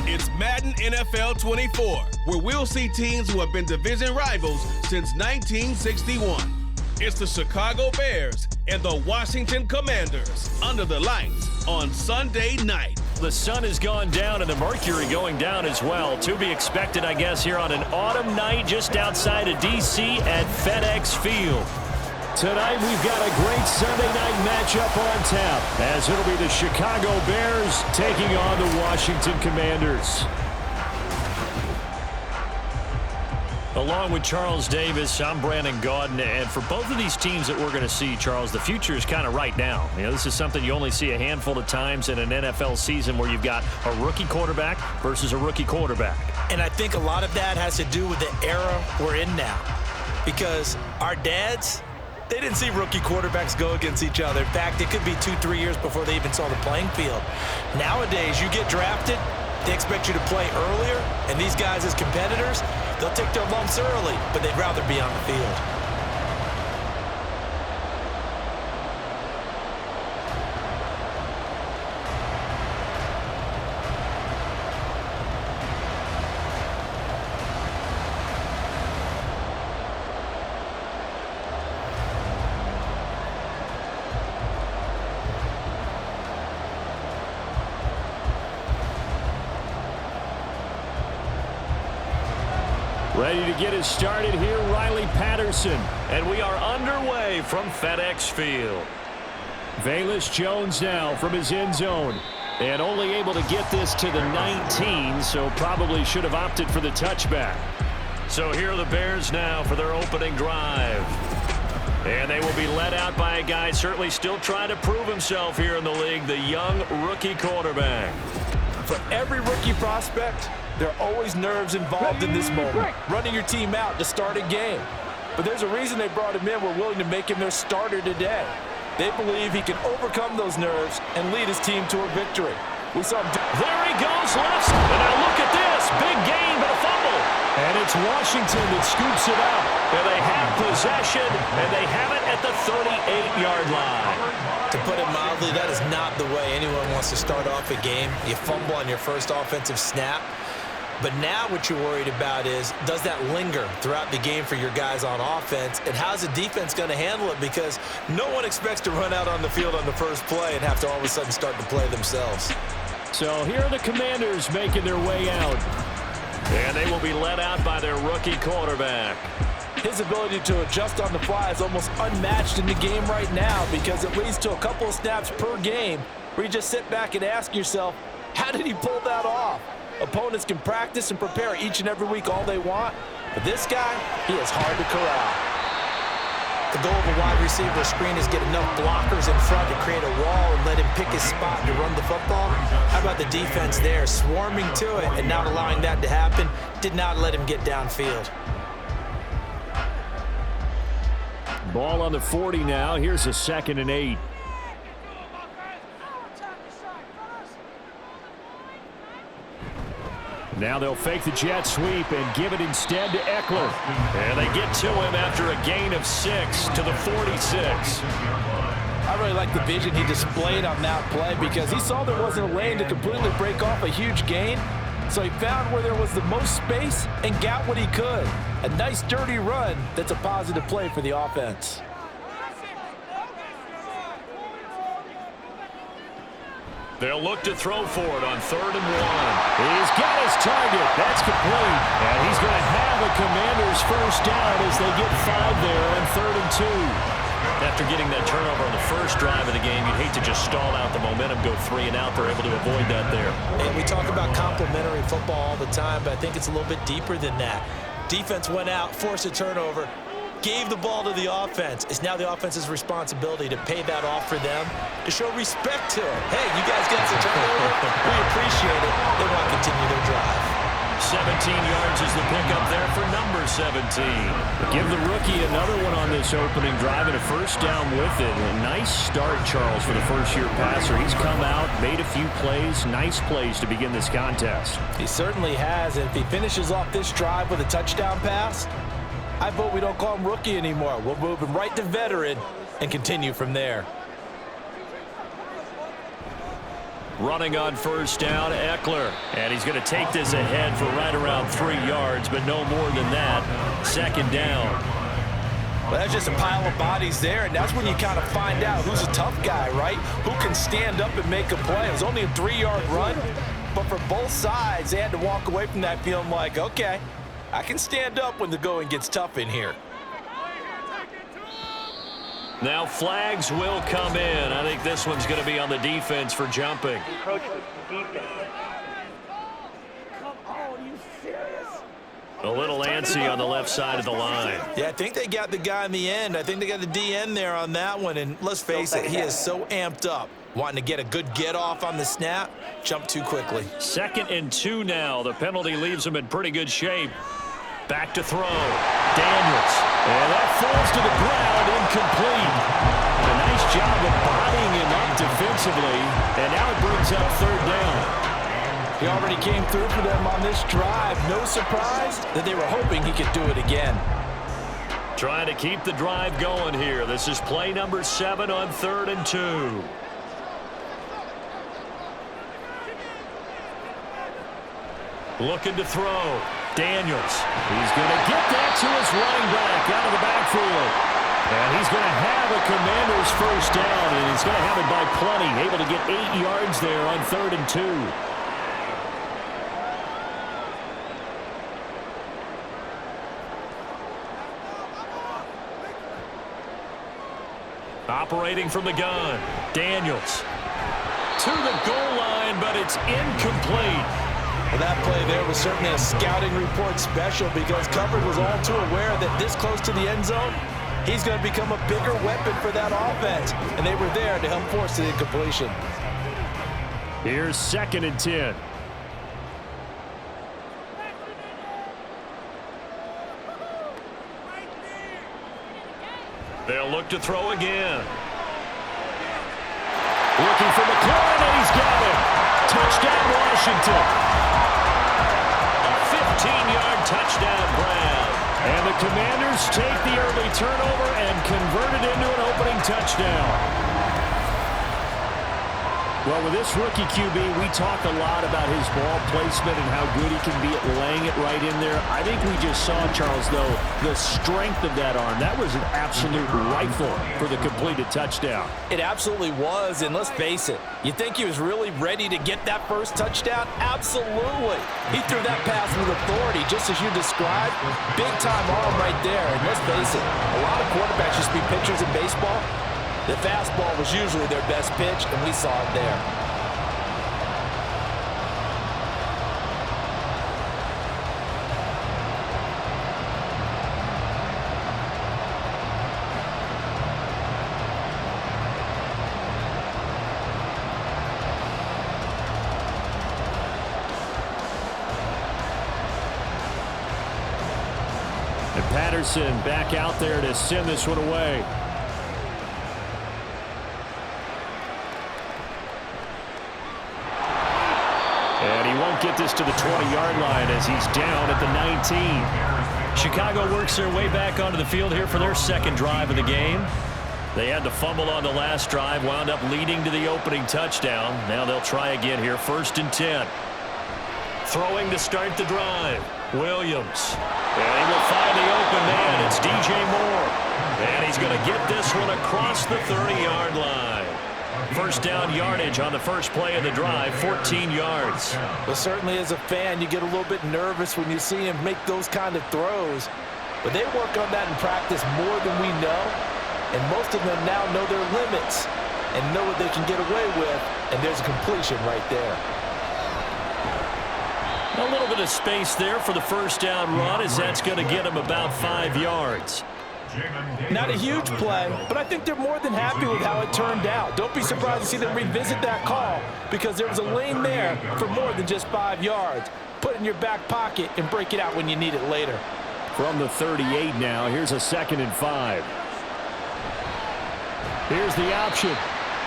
It's Madden NFL 24, where we'll see teams who have been division rivals since 1961. It's the Chicago Bears and the Washington Commanders under the lights on Sunday night. The sun has gone down and the mercury going down as well. To be expected, I guess, here on an autumn night just outside of D.C. at FedEx Field. Tonight, we've got a great Sunday night matchup on tap, as it'll be the Chicago Bears taking on the Washington Commanders. Along with Charles Davis, I'm Brandon Gaudin, and for both of these teams that we're going to see, Charles, the future is kind of right now. You know, this is something you only see a handful of times in an NFL season where you've got a rookie quarterback versus a rookie quarterback. And I think a lot of that has to do with the era we're in now, because our dads, they didn't see rookie quarterbacks go against each other. In fact, it could be 2-3 years before they even saw the playing field. Nowadays, you get drafted, they expect you to play earlier, and these guys as competitors, they'll take their lumps early, but they'd rather be on the field. Ready to get us started here, Riley Patterson. And we are underway from FedEx Field. Velus Jones now from his end zone. And only able to get this to the 19, so probably should have opted for the touchback. So here are the Bears now for their opening drive. And they will be led out by a guy certainly still trying to prove himself here in the league, the young rookie quarterback. For every rookie prospect, there are always nerves involved in this moment, running your team out to start a game. But there's a reason they brought him in. We're willing to make him their starter today. They believe he can overcome those nerves and lead his team to a victory. We saw him. There he goes, left. And now look at this. Big gain, but a fumble. And it's Washington that scoops it up. And they have possession, and they have it at the 38-yard line. To put it mildly, that is not the way anyone wants to start off a game. You fumble on your first offensive snap. But now what you're worried about is, does that linger throughout the game for your guys on offense? And how's the defense going to handle it? Because no one expects to run out on the field on the first play and have to all of a sudden start to play themselves. So here are the Commanders making their way out. And they will be led out by their rookie quarterback. His ability to adjust on the fly is almost unmatched in the game right now, because it leads to a couple of snaps per game where you just sit back and ask yourself, how did he pull that off? Opponents can practice and prepare each and every week all they want, but this guy, he is hard to corral. The goal of a wide receiver screen is get enough blockers in front to create a wall and let him pick his spot to run the football. How about the defense there, swarming to it and not allowing that to happen? Did not let him get downfield. Ball on the 40 now. Here's a 2nd and 8. Now they'll fake the jet sweep and give it instead to Eckler. And they get to him after a gain of 6 to the 46. I really like the vision he displayed on that play, because he saw there wasn't a lane to completely break off a huge gain. So he found where there was the most space and got what he could. A nice dirty run that's a positive play for the offense. They'll look to throw for it on 3rd and 1. He's got his target. That's complete. And he's going to have a Commanders first down as they get 5 there on 3rd and 2. After getting that turnover on the first drive of the game, you'd hate to just stall out the momentum, go 3 and out. They're able to avoid that there. And we talk about complementary football all the time, but I think it's a little bit deeper than that. Defense went out, forced a turnover, gave the ball to the offense. It's now the offense's responsibility to pay that off for them, to show respect to them. Hey, you guys got the turnover. We appreciate it. They want to continue their drive. 17 yards is the pickup there for number 17. Give the rookie another one on this opening drive and a first down with it. A nice start, Charles, for the first-year passer. He's come out, made a few plays, nice plays to begin this contest. He certainly has, and if he finishes off this drive with a touchdown pass, I vote we don't call him rookie anymore. We'll move him right to veteran and continue from there. Running on first down, Eckler. And he's going to take this ahead for right around 3 yards, but no more than that. Second down. Well, that's just a pile of bodies there, and that's when you kind of find out who's a tough guy, right? Who can stand up and make a play. It was only a 3-yard run, but for both sides, they had to walk away from that feeling like, okay, I can stand up when the going gets tough in here. Now flags will come in. I think this one's going to be on the defense for jumping. A little antsy on the left side of the line. Yeah, I think they got the guy in the end. I think they got the DN there on that one. And let's face it, he is so amped up. Wanting to get a good get off on the snap, jump too quickly. 2nd and 2 now. The penalty leaves him in pretty good shape. Back to throw. Daniels. And that falls to the ground, incomplete. A nice job of bodying him up defensively. And now it brings up 3rd down. He already came through for them on this drive. No surprise that they were hoping he could do it again. Trying to keep the drive going here. This is play number 7 on 3rd and 2. Looking to throw. Daniels. He's going to get that to his running back out of the backfield. And he's going to have a Commander's first down, and he's going to have it by plenty. Able to get 8 yards there on 3rd and 2. Operating from the gun. Daniels. To the goal line, but it's incomplete. Well, that play there was certainly a scouting report special because coverage was all too aware that this close to the end zone, he's going to become a bigger weapon for that offense. And they were there to help force the incompletion. Here's 2nd and 10. They'll look to throw again. Looking for McLaurin, and he's got it. Touchdown, Washington. A 15-yard touchdown grab. And the Commanders take the early turnover and convert it into an opening touchdown. Well, with this rookie QB, we talk a lot about his ball placement and how good he can be at laying it right in there. I think we just saw, Charles, though, the strength of that arm. That was an absolute rifle for the completed touchdown. It absolutely was, and let's face it, you think he was really ready to get that first touchdown? Absolutely. He threw that pass with authority, just as you described. Big-time arm right there, and let's face it, a lot of quarterbacks used to be pitchers in baseball. The fastball was usually their best pitch, and we saw it there. And Patterson back out there to send this one away. And he won't get this to the 20-yard line as he's down at the 19. Chicago works their way back onto the field here for their 2nd drive of the game. They had to fumble on the last drive, wound up leading to the opening touchdown. Now they'll try again here, 1st and 10. Throwing to start the drive. Williams. And he will find the open man. It's DJ Moore. And he's going to get this one across the 30-yard line. First down yardage on the first play of the drive, 14 yards. Well, certainly as a fan, you get a little bit nervous when you see him make those kind of throws. But they work on that in practice more than we know. And most of them now know their limits and know what they can get away with. And there's a completion right there. A little bit of space there for the first down run as that's going to get him about 5 yards. Not a huge play, but I think they're more than happy with how it turned out. Don't be surprised to see them revisit that call because there was a lane there for more than just 5 yards. Put it in your back pocket and break it out when you need it later. From the 38 now, here's a 2nd and 5. Here's the option.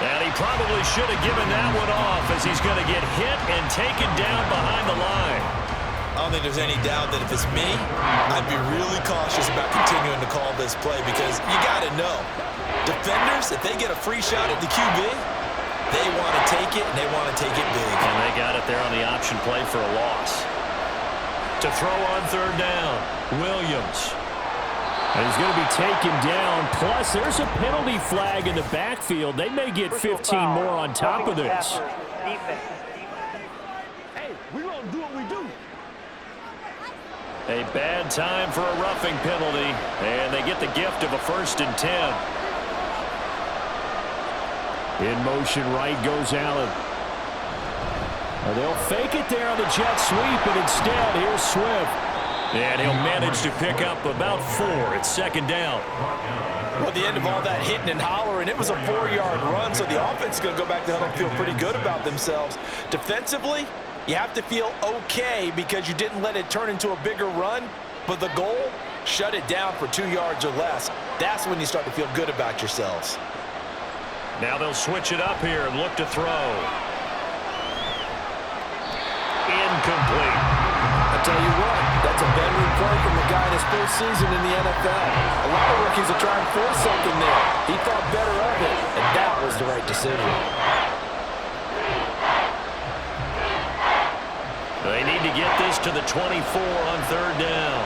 And he probably should have given that one off as he's going to get hit and taken down behind the line. I don't think there's any doubt that if it's me, I'd be really cautious about continuing to call this play because you got to know, defenders, if they get a free shot at the QB, they want to take it, and they want to take it big. And they got it there on the option play for a loss. To throw on third down, Williams. And he's going to be taken down. Plus, there's a penalty flag in the backfield. They may get 15 more on top of this. Hey, we're going to do what we do. A bad time for a roughing penalty, and they get the gift of a 1st and 10. In motion right goes Allen. They'll fake it there on the jet sweep, and instead, here's Swift. And he'll manage to pick up about 4 at 2nd down. Well, at the end of all that hitting and hollering, it was a 4-yard run, so the offense is going to go back to huddle and feel pretty good about themselves. Defensively, you have to feel okay because you didn't let it turn into a bigger run, but the goal, shut it down for 2 yards or less. That's when you start to feel good about yourselves. Now they'll switch it up here and look to throw. Incomplete. I tell you what, that's a veteran play from the guy in his first season in the NFL. A lot of rookies will try and force something there. He thought better of it, and that was the right decision. They need to get this to the 24 on 3rd down.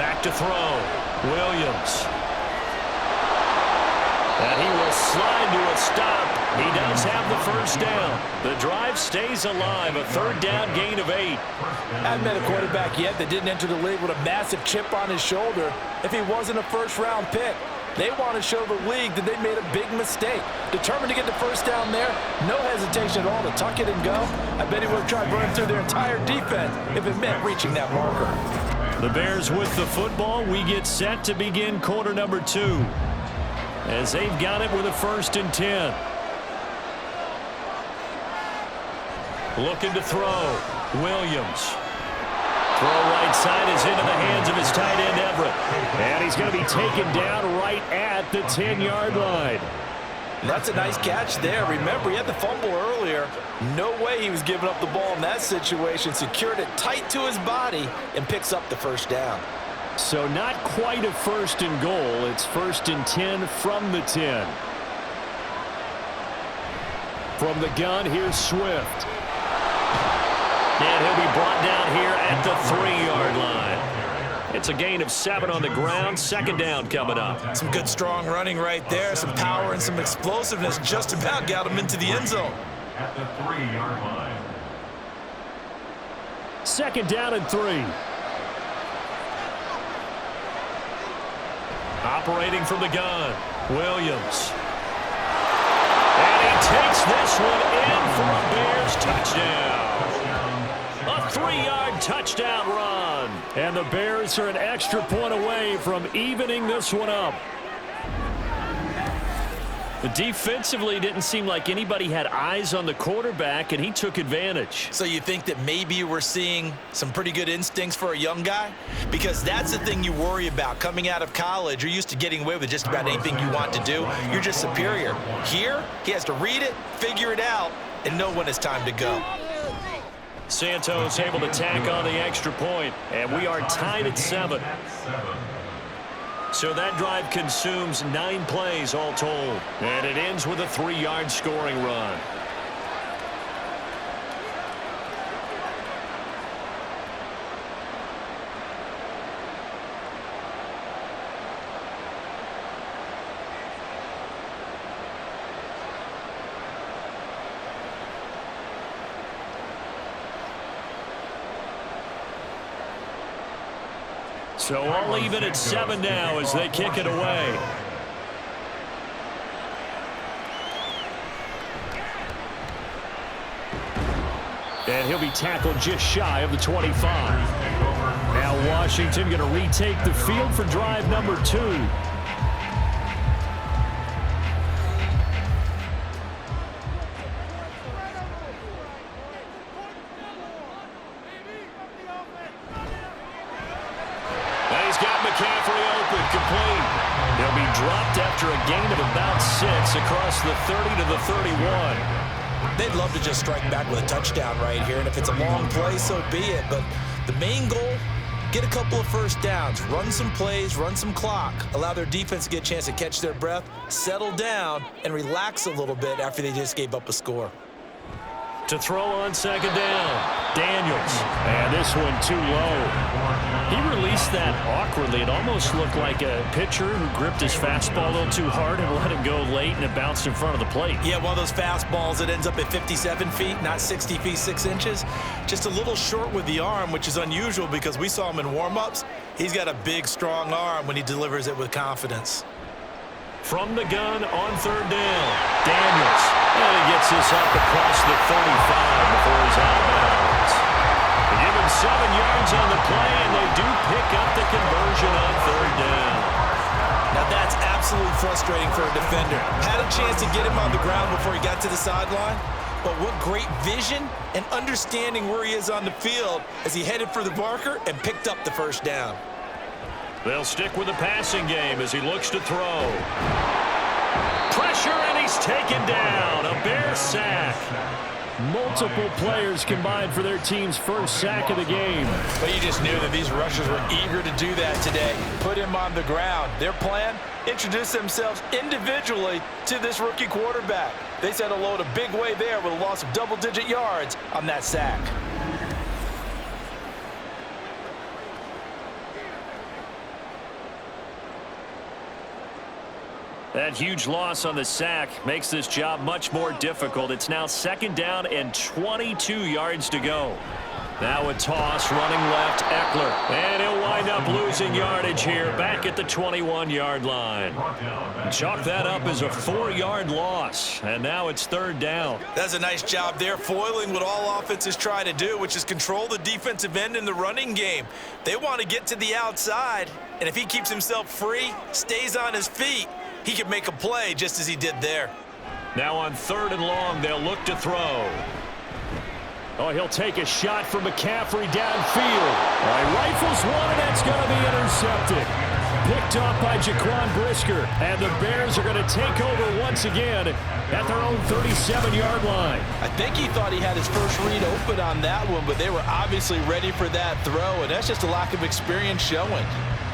Back to throw. Williams. And he will slide to a stop. He does have the 1st down. The drive stays alive. A 3rd down gain of 8. I haven't met a quarterback yet that didn't enter the league with a massive chip on his shoulder if he wasn't a 1st-round pick. They want to show the league that they made a big mistake. Determined to get the 1st down there, no hesitation at all to tuck it and go. I bet he would have tried burning through their entire defense if it meant reaching that marker. The Bears with the football. We get set to begin quarter number 2. As they've got it with a 1st and 10. Looking to throw. Williams. Throw right side is into the hands of his tight end, Everett. And he's going to be taken down right at the 10-yard line. That's a nice catch there. Remember, he had the fumble earlier. No way he was giving up the ball in that situation. Secured it tight to his body and picks up the 1st down. So not quite a 1st and goal. It's 1st and 10 from the 10. From the gun, here's Swift. And he'll be brought down here at the 3-yard line. It's a gain of 7 on the ground. 2nd down coming up. Some good, strong running right there. Some power and some explosiveness. Just about got him into the end zone. At the 3-yard line. 2nd down and 3. Operating from the gun, Williams. And he takes this one in for a Bears touchdown. A 3-yard touchdown run. And the Bears are an extra point away from evening this one up. But defensively, it didn't seem like anybody had eyes on the quarterback, and he took advantage. So you think that maybe we're seeing some pretty good instincts for a young guy? Because that's the thing you worry about. Coming out of college, you're used to getting away with just about anything you want to do. You're just superior. Here, he has to read it, figure it out, and know when it's time to go. Santos able to tack on the extra point, and we are tied at 7. So that drive consumes 9 plays all told. And it ends with a 3-yard scoring run. So all even at 7 now as they kick it away. And he'll be tackled just shy of the 25. Now Washington going to retake the field for drive number 2. Complete. They'll be dropped after a gain of about 6 across the 30 to the 31. They'd love to just strike back with a touchdown right here, and if it's a long play, so be it. But the main goal, get a couple of first downs, run some plays, run some clock, allow their defense to get a chance to catch their breath, settle down, and relax a little bit after they just gave up a score. To throw on second down, Daniels. And this one too low. He released that awkwardly. It almost looked like a pitcher who gripped his fastball a little too hard and let it go late, and it bounced in front of the plate. Yeah, one of those fastballs that ends up at 57 feet, not 60 feet, 6 inches. Just a little short with the arm, which is unusual because we saw him in warm-ups. He's got a big, strong arm when he delivers it with confidence. From the gun on third down, Daniels. And he gets this up across the 35 before he's out of bounds. They give him 7 yards on the play, and they do pick up the conversion on third down. Now that's absolutely frustrating for a defender. Had a chance to get him on the ground before he got to the sideline, but what great vision and understanding where he is on the field as he headed for the marker and picked up the first down. They'll stick with the passing game as he looks to throw. Pressure, and he's taken down. A Bear sack. Multiple players combined for their team's first sack of the game. But you just knew that these rushers were eager to do that today. Put him on the ground. Their plan, introduce themselves individually to this rookie quarterback. They said hello in a big way there with a loss of double-digit yards on that sack. That huge loss on the sack makes this job much more difficult. It's now second down and 22 yards to go. Now a toss running left, Eckler. And he'll wind up losing yardage here back at the 21-yard line. Chalk that up as a 4-yard loss. And now it's third down. That's a nice job there, foiling what all offenses try to do, which is control the defensive end in the running game. They want to get to the outside, and if he keeps himself free, stays on his feet, he can make a play just as he did there. Now on third and long, they'll look to throw. Oh, he'll take a shot from McCaffrey downfield. All right, rifles one, and that's going to be intercepted. Picked off by Jaquan Brisker, and the Bears are going to take over once again at their own 37-yard line. I think he thought he had his first read open on that one, but they were obviously ready for that throw, and that's just a lack of experience showing.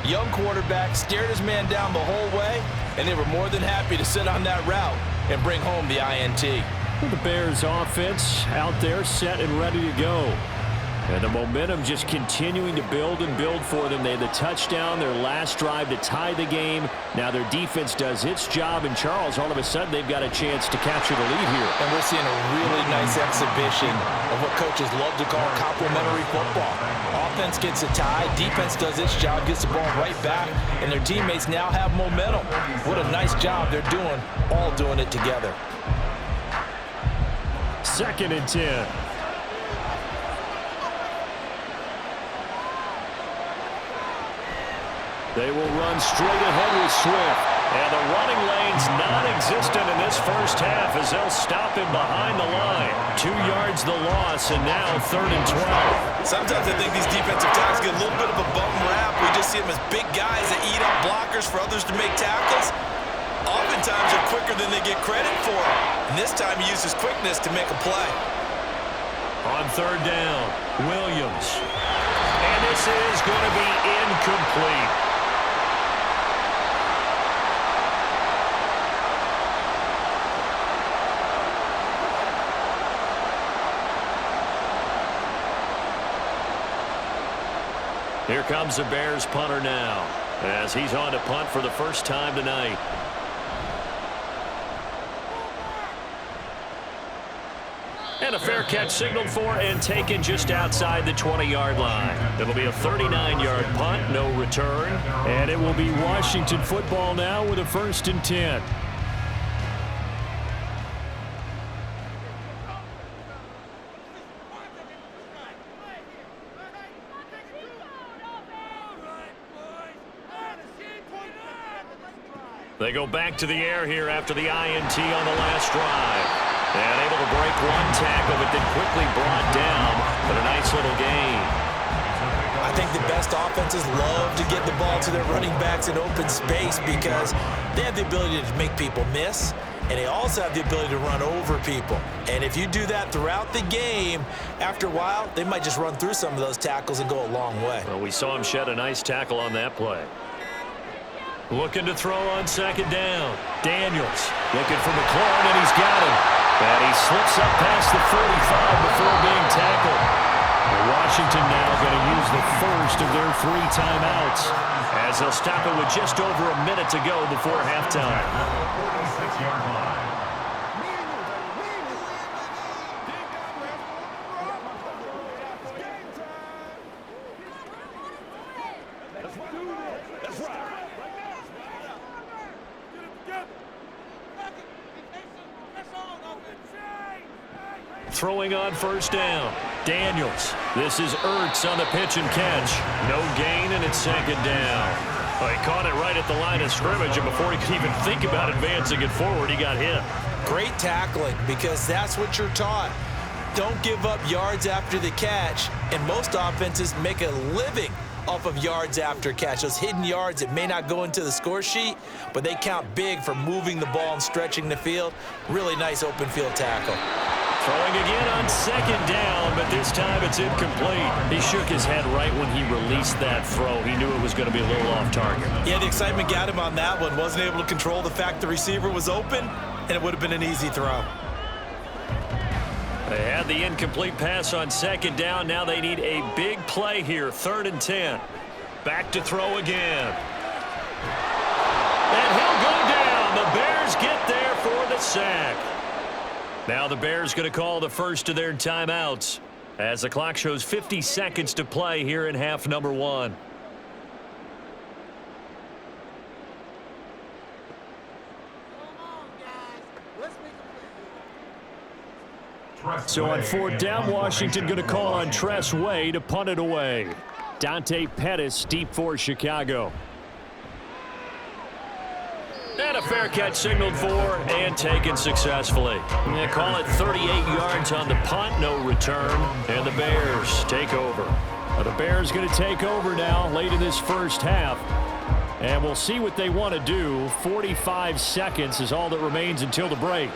Young quarterback stared his man down the whole way, and they were more than happy to sit on that route and bring home the INT. The Bears offense out there set and ready to go. And the momentum just continuing to build and build for them. They had the touchdown, their last drive to tie the game. Now their defense does its job, and Charles, all of a sudden, they've got a chance to capture the lead here. And we're seeing a really nice exhibition of what coaches love to call complementary football. Offense gets a tie, defense does its job, gets the ball right back, and their teammates now have momentum. What a nice job they're doing, all doing it together. Second and 10. They will run straight ahead with Swift. And the running lane's non-existent in this first half as they'll stop him behind the line. 2 yards the loss, and now third and 12. Sometimes I think these defensive tackles get a little bit of a bum rap. We just see them as big guys that eat up blockers for others to make tackles. Oftentimes they're quicker than they get credit for. And this time he uses quickness to make a play. On third down, Williams. And this is going to be incomplete. Here comes the Bears punter now as he's on to punt for the first time tonight. And a fair catch signaled for and taken just outside the 20-yard line. It'll be a 39-yard punt, no return. And it will be Washington football now with a 1st and 10. They go back to the air here after the INT on the last drive. And able to break one tackle, but then quickly brought down. But a nice little gain. I think the best offenses love to get the ball to their running backs in open space because they have the ability to make people miss. and they also have the ability to run over people. And if you do that throughout the game, after a while, they might just run through some of those tackles and go a long way. Well, we saw him shed a nice tackle on that play. Looking to throw on second down. Daniels looking for McLaurin, and he's got him. And he slips up past the 45 before being tackled. Washington now going to use the first of their 3 timeouts as they'll stop it with just over a minute to go before halftime. 46-yard line. Throwing on first down. Daniels. This is Ertz on the pitch and catch. No gain, and it's second down. Well, he caught it right at the line of scrimmage, and before he could even think about advancing it forward, he got hit. Great tackling, because that's what you're taught. Don't give up yards after the catch, and most offenses make a living off of yards after catch. Those hidden yards that may not go into the score sheet, but they count big for moving the ball and stretching the field. Really nice open field tackle. Throwing again on second down, but this time it's incomplete. He shook his head right when he released that throw. He knew it was going to be a little off target. Yeah, the excitement got him on that one. Wasn't able to control the fact the receiver was open, and it would have been an easy throw. They had the incomplete pass on second down. Now they need a big play here, 3rd and 10. Back to throw again. And he'll go down. The Bears get there for the sack. Now the Bears going to call the first of their timeouts as the clock shows 50 seconds to play here in half number 1. So on 4th down, Washington going to call on Tress Way to punt it away. Dante Pettis deep for Chicago. And a fair catch signaled for and taken successfully. They call it 38 yards on the punt, no return, and the Bears take over. The Bears going to take over now late in this first half. And we'll see what they want to do. 45 seconds is all that remains until the break.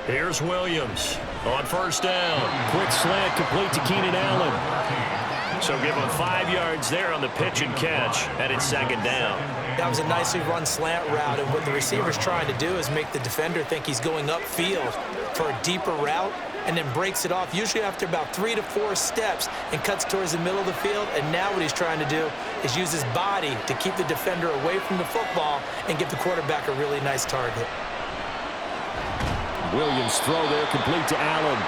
Here's Williams on first down. Quick slant complete to Keenan Allen. So give him 5 yards there on the pitch and catch, and it's second down. That was a nicely run slant route, and what the receiver's trying to do is make the defender think he's going upfield for a deeper route, and then breaks it off, usually after about 3 to 4 steps, and cuts towards the middle of the field. And now what he's trying to do is use his body to keep the defender away from the football and give the quarterback a really nice target. Williams' throw there complete to Allen.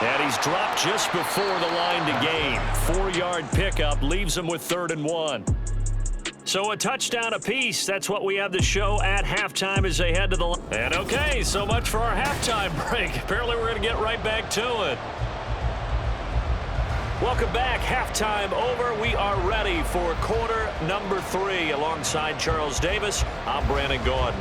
And he's dropped just before the line to gain. 4-yard pickup leaves him with 3rd and 1. So a touchdown apiece. That's what we have to show at halftime as they head to the line. And okay, so much for our halftime break. Apparently we're going to get right back to it. Welcome back. Halftime over. We are ready for quarter number 3. Alongside Charles Davis, I'm Brandon Gordon.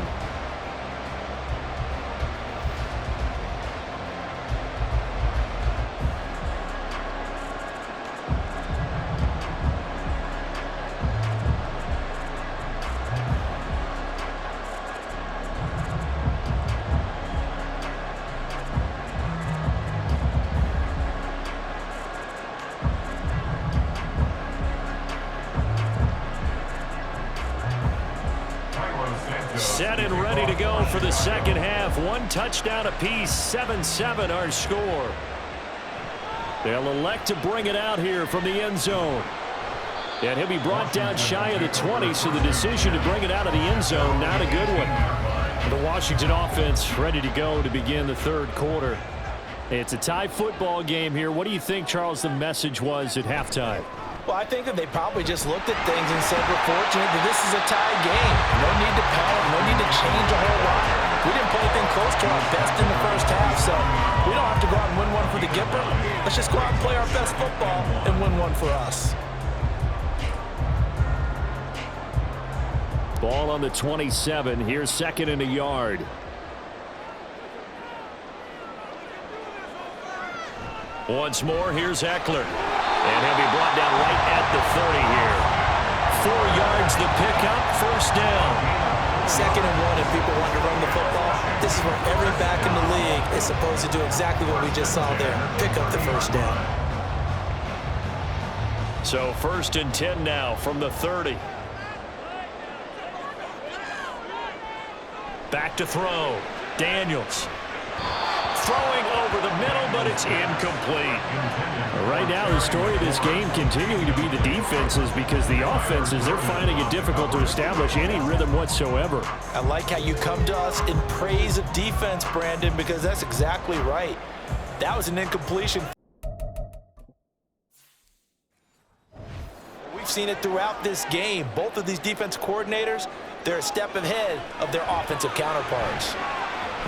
Set and ready to go for the second half. 1 touchdown apiece, 7-7 our score. They'll elect to bring it out here from the end zone. And he'll be brought down shy of the 20, so the decision to bring it out of the end zone, not a good one. The Washington offense ready to go to begin the 3rd quarter. It's a tie football game here. What do you think, Charles, the message was at halftime? Well, I think that they probably just looked at things and said, we're fortunate that this is a tie game. No need to panic, no need to change a whole lot. We didn't play anything close to our best in the first half, so we don't have to go out and win one for the Gipper. Let's just go out and play our best football and win one for us. Ball on the 27. Here's 2nd and a yard. Once more, here's Eckler. And he'll be brought down right at the 30 here. 4 yards the pickup, 1st down. 2nd and 1 if people want to run the football. This is where every back in the league is supposed to do exactly what we just saw there. Pick up the first down. So 1st and 10 now from the 30. Back to throw. Daniels. Throwing over the middle, but it's incomplete. Right now, the story of this game continuing to be the defenses, because the offenses, they're finding it difficult to establish any rhythm whatsoever. I like how you come to us in praise of defense, Brandon, because that's exactly right. That was an incompletion. We've seen it throughout this game. Both of these defense coordinators, they're a step ahead of their offensive counterparts.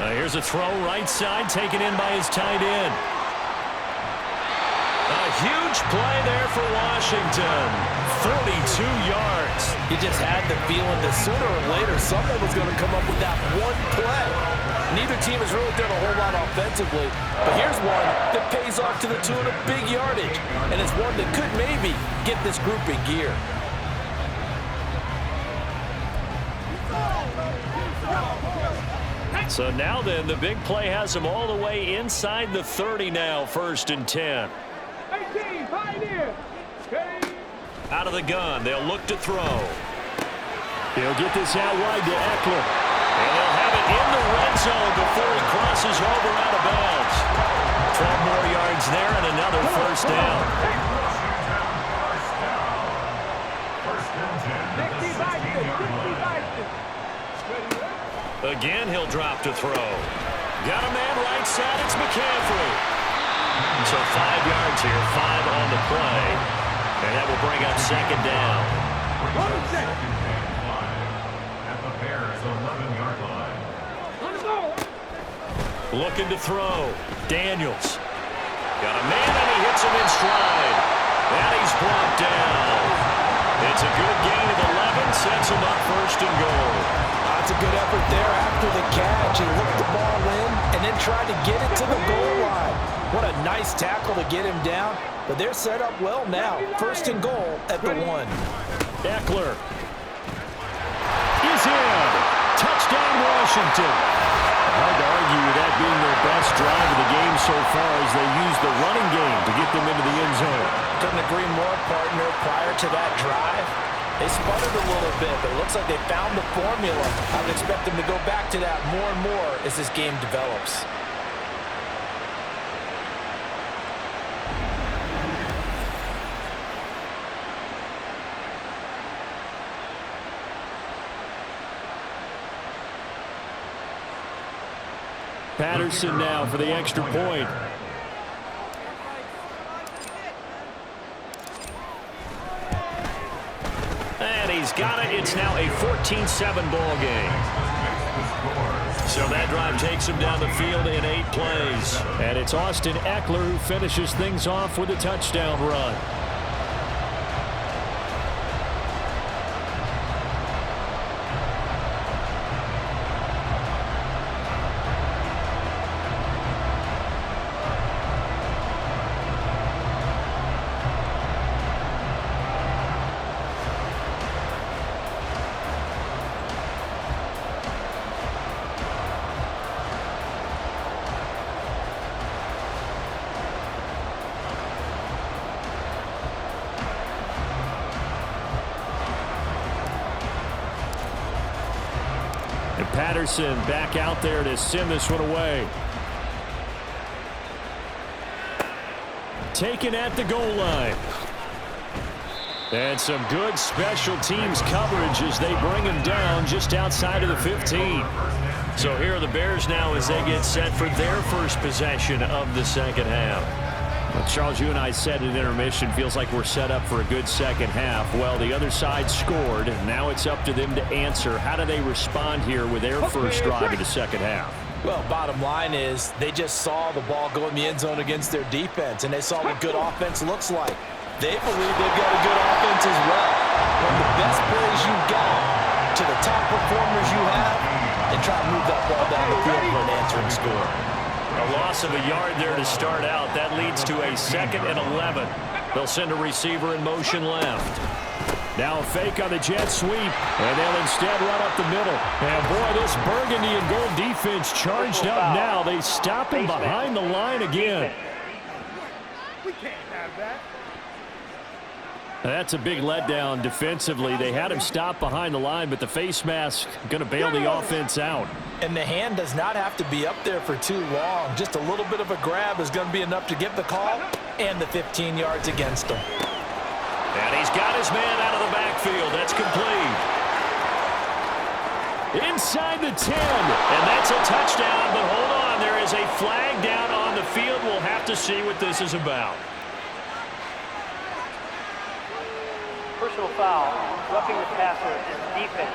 Here's a throw right side, taken in by his tight end. A huge play there for Washington. 42 yards. You just had the feeling that sooner or later someone was going to come up with that one play. Neither team has really done a whole lot offensively, but here's one that pays off to the tune of big yardage, and it's one that could maybe get this group in gear. So now then, the big play has them all the way inside the 30 now, 1st and 10. Out of the gun, they'll look to throw. He'll get this out wide to Eckler. And they'll have it in the red zone before he crosses over out of bounds. 12 more yards there and another 1st down. Again, he'll drop to throw. Got a man right side. It's McCaffrey. So 5 yards here, 5 on the play. And that will bring up 2nd down. At the Bears' 11-yard line. Looking to throw. Daniels. Got a man, and he hits him in stride. And he's brought down. It's a good gain of 11. Sets him up 1st and goal. That's a good effort there after the catch. He looked the ball in and then tried to get it to the goal line. What a nice tackle to get him down. But they're set up well now. 1st and goal at the 1. Eckler is in. Touchdown, Washington. Hard to argue with that being their best drive of the game so far, as they use the running game to get them into the end zone. Couldn't agree more, partner. Prior to that drive, they sputtered a little bit, but it looks like they found the formula. I would expect them to go back to that more and more as this game develops. Patterson now for the extra point. And he's got it. It's now a 14-7 ball game. So that drive takes him down the field in 8 plays. And it's Austin Eckler who finishes things off with a touchdown run. And Patterson back out there to send this one away. Taken at the goal line. And some good special teams coverage as they bring him down just outside of the 15. So here are the Bears now as they get set for their first possession of the second half. Well, Charles, you and I said at intermission, feels like we're set up for a good second half. Well, the other side scored. Now it's up to them to answer. How do they respond here with their first drive of the second half? Well, bottom line is they just saw the ball go in the end zone against their defense, and they saw what good offense looks like. They believe they've got a good offense as well. From the best plays you've got to the top performers you have, and try to move that ball down the field for an answering score. A loss of a yard there to start out. That leads to a 2nd and 11. They'll send a receiver in motion left. Now a fake on the jet sweep, and they'll instead run up the middle. And boy, this burgundy and gold defense charged up now. They stop him behind the line again. We can't have that. That's a big letdown defensively. They had him stop behind the line, but the face mask going to bail the offense out. And the hand does not have to be up there for too long. Just a little bit of a grab is going to be enough to get the call and the 15 yards against him. And he's got his man out of the backfield. That's complete. Inside the 10. And that's a touchdown, but hold on. There is a flag down on the field. We'll have to see what this is about. Personal foul, roughing the passer is defense.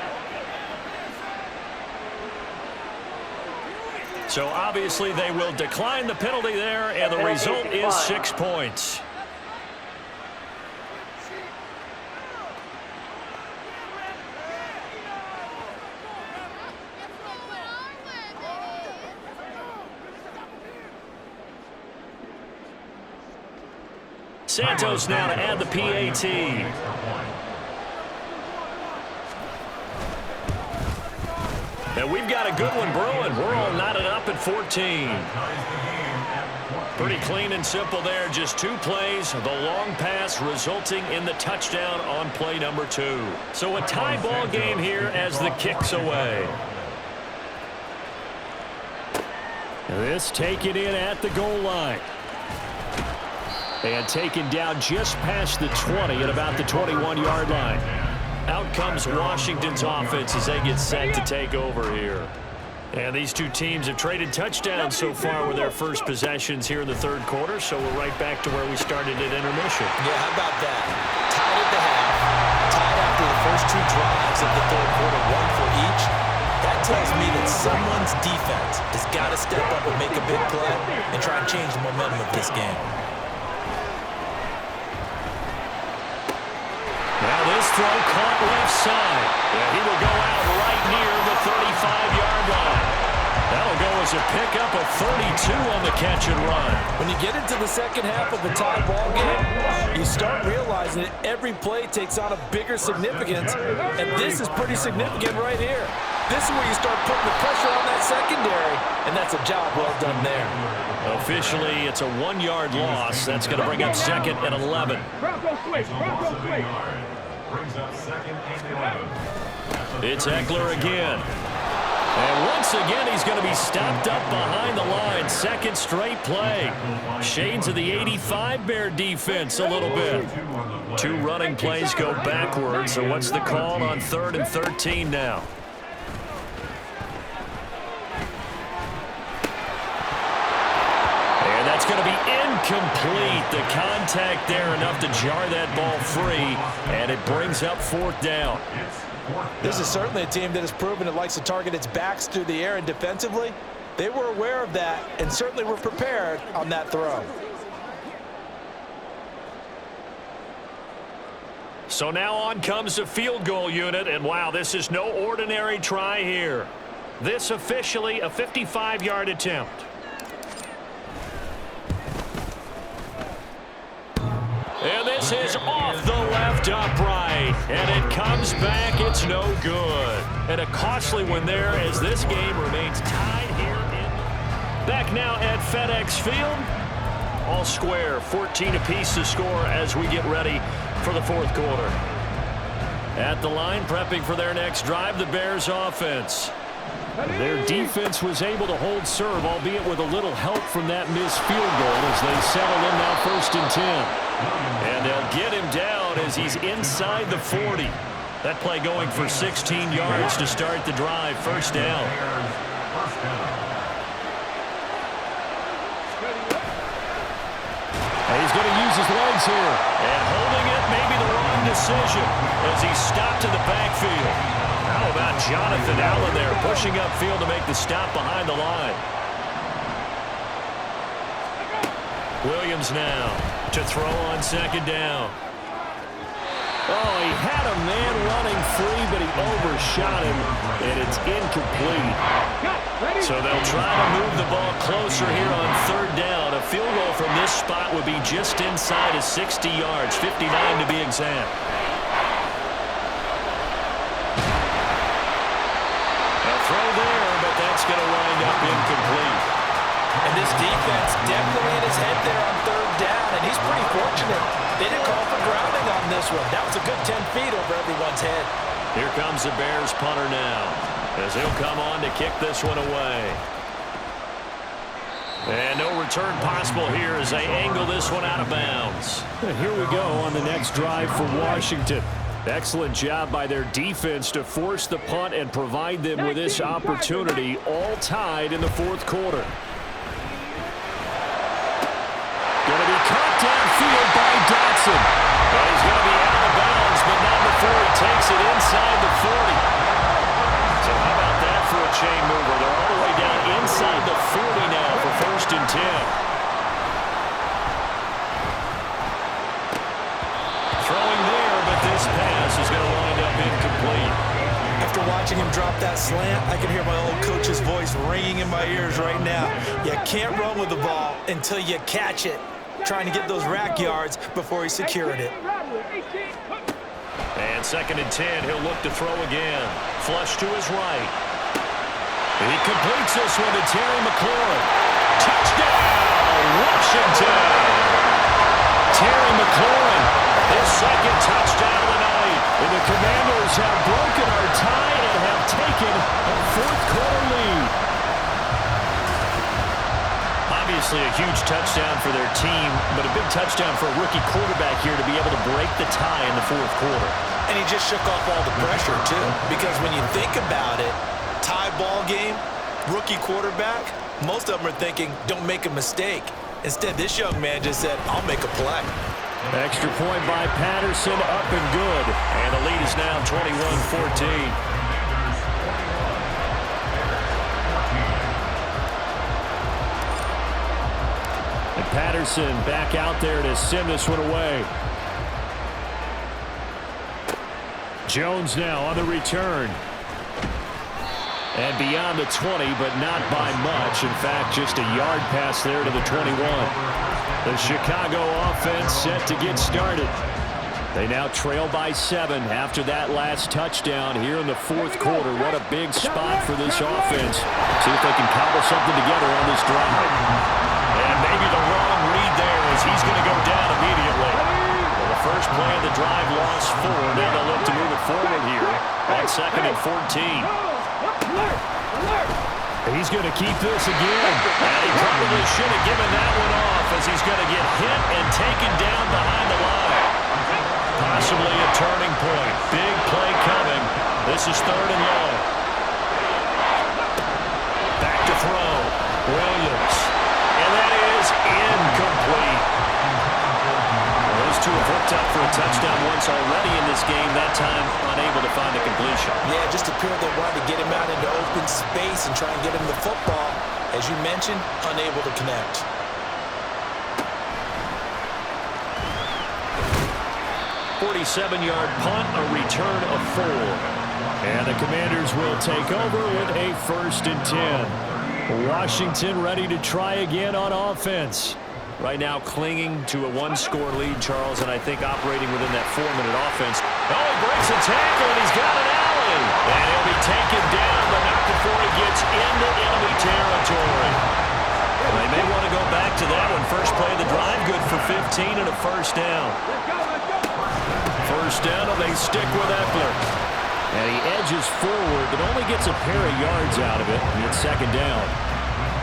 So obviously they will decline the penalty there, and the result is 6 points. Santos now to add the PAT. And we've got a good one brewing. We're all knotted up at 14. Pretty clean and simple there. Just 2 plays. The long pass resulting in the touchdown on play number 2. So a tie ball game here as the kick's away. This taken in at the goal line. And taken down just past the 20 at about the 21-yard line. Out comes Washington's offense as they get set to take over here. And these two teams have traded touchdowns so far with their first possessions here in the third quarter, so we're right back to where we started at intermission. Yeah, how about that? Tied at the half, tied after the first 2 drives of the third quarter, 1 for each. That tells me that someone's defense has got to step up and make a big play and try and change the momentum of this game. Now this throw caught left side. Yeah, he will go out right near the 35-yard line. That'll go as a pickup of 32 on the catch and run. When you get into the second half of a tie ball game, you start realizing that every play takes on a bigger significance, and this is pretty significant right here. This is where you start putting the pressure on that secondary, and that's a job well done there. Officially, it's a 1-yard loss. That's going to bring up second and 11. It's Eckler again. And once again, he's going to be stopped up behind the line. Second straight play. Shades of the 85 Bear defense a little bit. 2 running plays go backwards. So what's the call on 3rd and 13 now? And that's going to be incomplete. The contact there enough to jar that ball free. And it brings up 4th down. This is certainly a team that has proven it likes to target its backs through the air, and defensively, they were aware of that and certainly were prepared on that throw. So now on comes the field goal unit, and wow, this is no ordinary try here. This officially a 55-yard attempt. And this is off the left upright. And it comes back. It's no good. And a costly one there as this game remains tied here. Back now at FedEx Field. All square. 14 apiece to score as we get ready for the 4th quarter. At the line, prepping for their next drive, the Bears offense. Their defense was able to hold serve, albeit with a little help from that missed field goal as they settle in now 1st and 10. And they'll get him down as he's inside the 40. That play going for 16 yards to start the drive. 1st down. And he's going to use his legs here. And holding it may be the wrong decision as he's stopped in the backfield. How about Jonathan Allen there pushing upfield to make the stop behind the line. Williams now to throw on 2nd down. Oh, he had a man running free, but he overshot him, and it's incomplete. So they'll try to move the ball closer here on 3rd down. A field goal from this spot would be just inside of 60 yards, 59 to be exact. throw there, but that's going to wind up incomplete. And this defense definitely in his head there on third down, and he's pretty fortunate. They didn't call for grounding on this one. That was a good 10 feet over everyone's head. Here comes the Bears punter now, as he'll come on to kick this one away. And no return possible here as they angle this one out of bounds. And here we go on the next drive for Washington. Excellent job by their defense to force the punt and provide them with this opportunity, all tied in the fourth quarter. Going to be caught downfield by Dotson. But he's going to be out of bounds, but not before he takes it inside the 40. So how about that for a chain mover? They're all the way down inside the 40 now for 1st and 10. Throwing there, but this pass is going to wind up incomplete. After watching him drop that slant, I can hear my old coach's voice ringing in my ears right now. You can't run with the ball until you catch it. Trying to get those rack yards before he secured it. And 2nd and 10, he'll look to throw again. Flush to his right. He completes this one to Terry McLaurin. Touchdown, Washington! Terry McLaurin, his 2nd touchdown of the night. And the Commanders have broken our tie and have taken a fourth-quarter lead. Obviously a huge touchdown for their team, but a big touchdown for a rookie quarterback here to be able to break the tie in the fourth quarter. And he just shook off all the pressure, too. Because when you think about it, tie ball game, rookie quarterback, most of them are thinking, don't make a mistake. Instead, this young man just said, I'll make a play. Extra point by Patterson, up and good. And the lead is now 21-14. Patterson back out there to send this one away. Jones now on the return. And beyond the 20, but not by much. In fact, just a yard pass there to the 21. The Chicago offense set to get started. They now trail by 7 after that last touchdown here in the fourth quarter. What a big spot for this offense. See if they can cobble something together on this drive. And maybe the wrong read there as he's going to go down immediately. Well, the first play of the drive lost 4. Now they'll look to move it forward here on 2nd and 14. He's going to keep this again. And he probably should have given that one off as he's going to get hit and taken down behind the line. Possibly a turning point. Big play coming. This is 3rd and long. Back to throw. Williams. And that is incomplete. Well, those two have hooked up for a touchdown once already in this game. That time unable to find a completion. Yeah, just appeared they wanted to get him out into open space and try and get him the football. As you mentioned, unable to connect. .47-yard punt, a return of 4. And the Commanders will take over with a 1st and 10. Washington ready to try again on offense. Right now clinging to a 1-score lead, Charles, and I think operating within that 4-minute offense. Oh, he breaks a tackle, and he's got an alley. And he'll be taken down, but not before he gets into enemy territory. Well, they may want to go back to that one. First play of the drive, good for 15 and a 1st down. 1st down, and they stick with Eckler. And he edges forward, but only gets a pair of yards out of it. And it's 2nd down.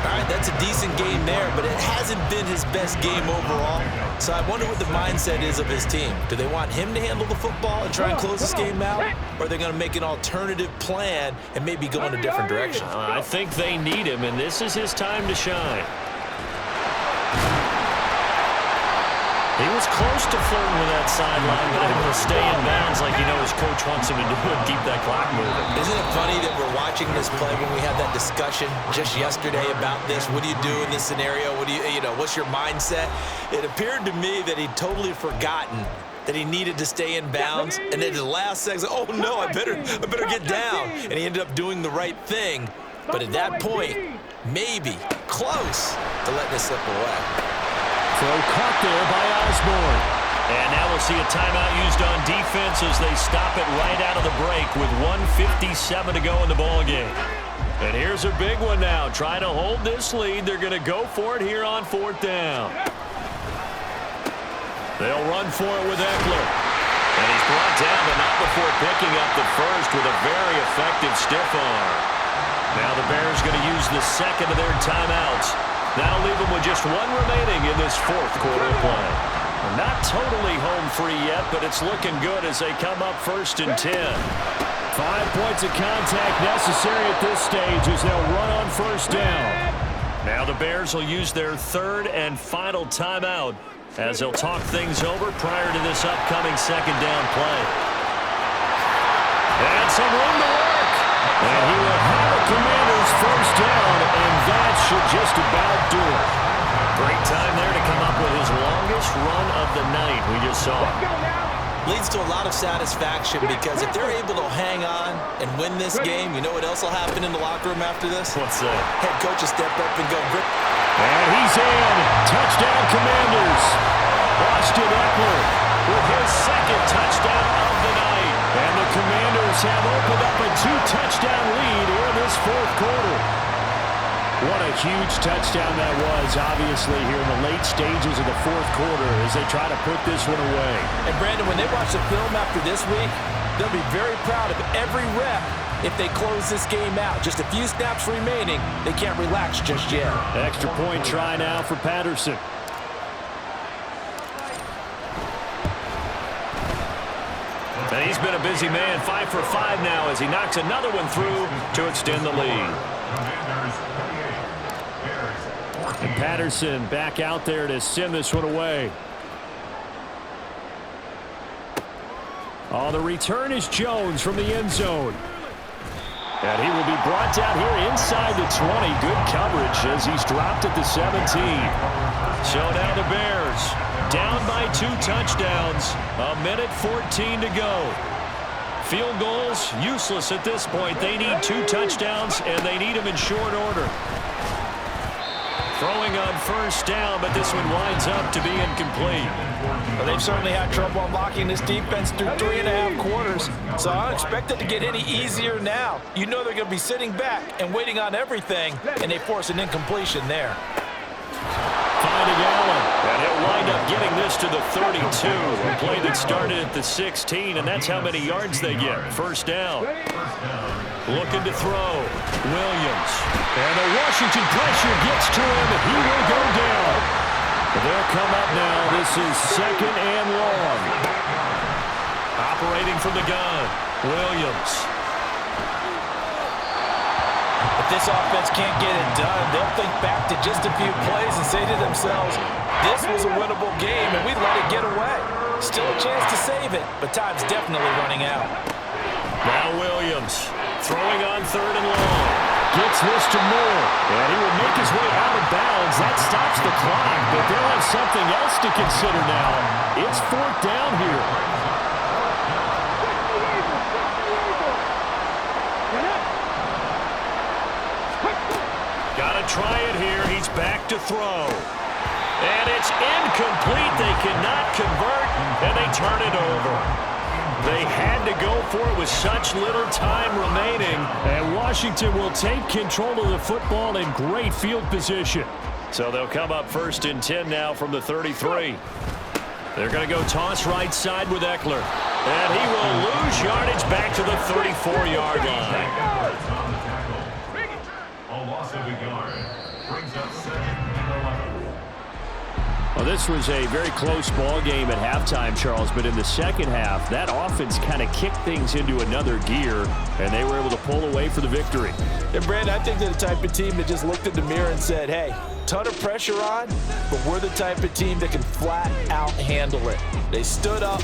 All right, that's a decent game there, but it hasn't been his best game overall. So I wonder what the mindset is of his team. Do they want him to handle the football and try and close this game out? Or are they going to make an alternative plan and maybe go in a different direction? I think they need him, and this is his time to shine. He was close to flirting with that sideline, but able to stay in bounds like you know his coach wants him to do and keep that clock moving. Isn't it funny that we're watching this play when we had that discussion just yesterday about this? What do you do in this scenario? What do you know, what's your mindset? It appeared to me that he'd totally forgotten that he needed to stay in bounds, and then at the last second, oh no, I better get down. And he ended up doing the right thing. But at that point, maybe close to letting it slip away. Throw caught there by Osborne. And now we'll see a timeout used on defense as they stop it right out of the break with 1:57 to go in the ballgame. And here's a big one now. Trying to hold this lead. They're going to go for it here on 4th down. They'll run for it with Eckler. And he's brought down, but not before picking up the first with a very effective stiff arm. Now the Bears going to use the second of their timeouts. That'll leave them with just one remaining in this 4th quarter play. Not totally home free yet, but it's looking good as they come up 1st and 10. 5 points of contact necessary at this stage as they'll run on 1st down. Now the Bears will use their 3rd and final timeout as they'll talk things over prior to this upcoming 2nd down play. And some room to work. And he will have a Commanders 1st down, and that should just about do it. Great time there to come up with his longest run of the night we just saw. Leads to a lot of satisfaction because if they're able to hang on and win this game, you know what else will happen in the locker room after this? What's that? Head coach will step up and go, "Rip." And he's in. Touchdown, Commanders. Austin Eckler with his 2nd touchdown of the night. And the Commanders have opened up a 2-touchdown lead here in this 4th quarter. What a huge touchdown that was, obviously, here in the late stages of the 4th quarter as they try to put this one away. And, Brandon, when they watch the film after this week, they'll be very proud of every rep if they close this game out. Just a few snaps remaining. They can't relax just yet. Extra point try now for Patterson. And he's been a busy man, 5 for 5 now as he knocks another one through to extend the lead. And Patterson back out there to send this one away. Oh, the return is Jones from the end zone. And he will be brought down here inside the 20. Good coverage as he's dropped at the 17. So now the Bears down by 2 touchdowns. 1:14 to go. Field goals useless at this point. They need 2 touchdowns, and they need them in short order. Throwing on 1st down, but this one winds up to be incomplete. Well, they've certainly had trouble unlocking this defense through 3.5 quarters, so I don't expect it to get any easier now. You know they're going to be sitting back and waiting on everything, and they force an incompletion there. Finding Allen, and he'll wind up getting this to the 32. A play that started at the 16, and that's how many yards they get. 1st down. Looking to throw. Williams. And the Washington pressure gets to him, and he will go down. They'll come up now. This is 2nd and long. Operating from the gun. Williams. If this offense can't get it done, they'll think back to just a few plays and say to themselves, this was a winnable game, and we let it get away. Still a chance to save it, but time's definitely running out. Now Williams throwing on 3rd and long. Gets this to Moore, and he will make his way out of bounds. That stops the clock, but they'll have something else to consider now. It's 4th down here. Got to try it here. He's back to throw. And it's incomplete. They cannot convert, and they turn it over. They had to go for it with such little time remaining. And Washington will take control of the football in great field position. So they'll come up 1st and 10 now from the 33. They're going to go toss right side with Eckler. And he will lose yardage back to the 34-yard line. A loss of a yard brings up 2nd and 11. Well, this was a very close ball game at halftime, Charles, but in the second half, that offense kind of kicked things into another gear, and they were able to pull away for the victory. And, Brandon, I think they're the type of team that just looked in the mirror and said, hey, ton of pressure on, but we're the type of team that can flat out handle it. They stood up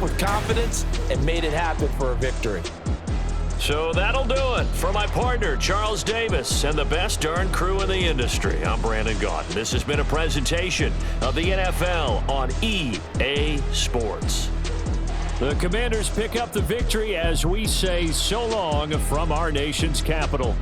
with confidence, and made it happen for a victory. So that'll do it for my partner, Charles Davis, and the best darn crew in the industry. I'm Brandon Gaudin. This has been a presentation of the NFL on EA Sports. The Commanders pick up the victory as we say so long from our nation's capital.